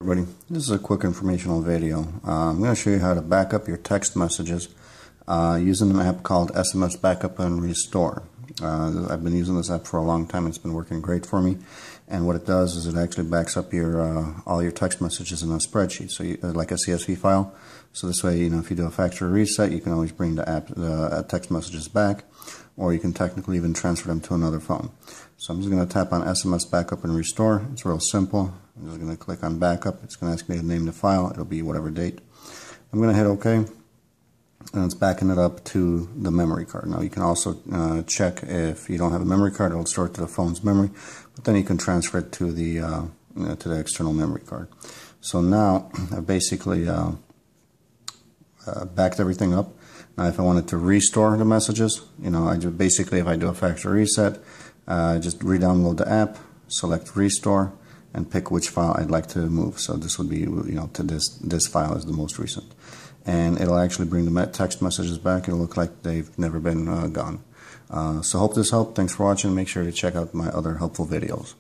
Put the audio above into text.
Everybody, this is a quick informational video. I'm going to show you how to back up your text messages using an app called SMS Backup and Restore. I've been using this app for a long time. It's been working great for me, and what it does is it actually backs up your all your text messages in a spreadsheet, so like a CSV file. So this way, if you do a factory reset, you can always bring the text messages back, or you can technically even transfer them to another phone. So I'm just going to tap on SMS Backup and Restore. It's real simple. I'm just going to click on Backup. It's going to ask me to name the file. It'll be whatever date. I'm going to hit OK, and it's backing it up to the memory card. Now you can also check if you don't have a memory card, it'll store it to the phone's memory, but then you can transfer it to the external memory card. So now I've basically backed everything up. Now if I wanted to restore the messages, I just basically, if I do a factory reset, just re-download the app, select restore, and pick which file I'd like to move. So this would be, to this file is the most recent. And it'll actually bring the text messages back. It'll look like they've never been gone. So hope this helped. Thanks for watching. Make sure to check out my other helpful videos.